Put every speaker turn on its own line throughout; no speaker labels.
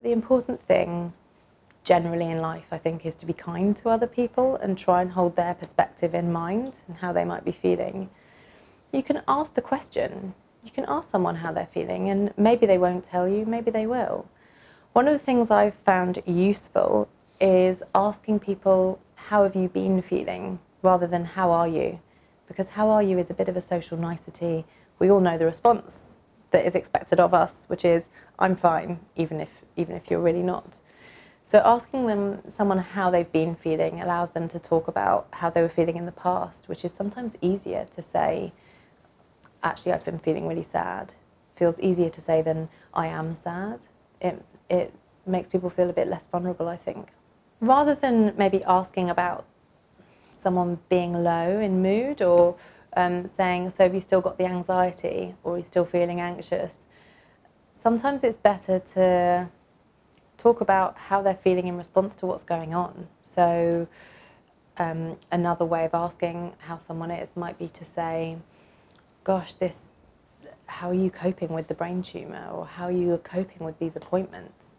The important thing generally in life, I think, is to be kind to other people and try and hold their perspective in mind and how they might be feeling. You can ask the question. You can ask someone how they're feeling, and maybe they won't tell you, maybe they will. One of the things I've found useful is asking people, how have you been feeling, rather than how are you? Because how are you is a bit of a social nicety. We all know the response that is expected of us, which is, I'm fine, even if you're really not. So asking someone how they've been feeling allows them to talk about how they were feeling in the past, which is sometimes easier to say, actually, I've been feeling really sad. Feels easier to say than I am sad. It makes people feel a bit less vulnerable, I think. Rather than maybe asking about someone being low in mood or saying, so have you still got the anxiety, or are you still feeling anxious? Sometimes it's better to talk about how they're feeling in response to what's going on. So another way of asking how someone is might be to say, gosh, how are you coping with the brain tumour, or how are you coping with these appointments?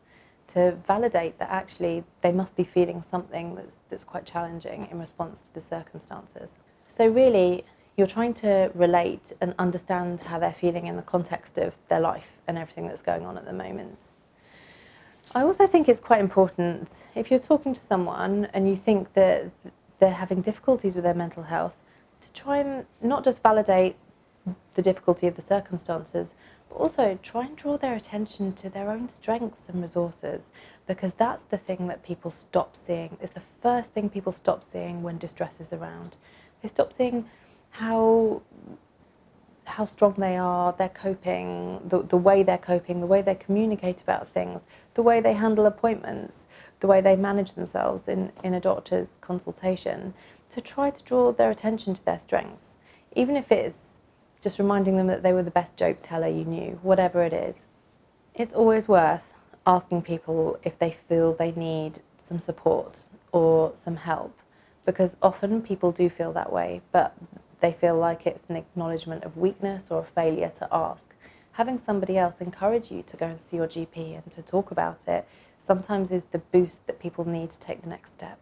To validate that actually they must be feeling something that's quite challenging in response to the circumstances. So really, you're trying to relate and understand how they're feeling in the context of their life and everything that's going on at the moment. I also think it's quite important, if you're talking to someone and you think that they're having difficulties with their mental health, to try and not just validate the difficulty of the circumstances, but also try and draw their attention to their own strengths and resources, because that's the thing that people stop seeing. It's the first thing people stop seeing when distress is around. They stop seeing how strong they are, they're coping, the way they're coping, the way they communicate about things, the way they handle appointments, the way they manage themselves in a doctor's consultation, to try to draw their attention to their strengths, even if it's just reminding them that they were the best joke teller you knew, whatever it is. It's always worth asking people if they feel they need some support or some help, because often people do feel that way, but they feel like it's an acknowledgement of weakness or a failure to ask. Having somebody else encourage you to go and see your GP and to talk about it sometimes is the boost that people need to take the next step.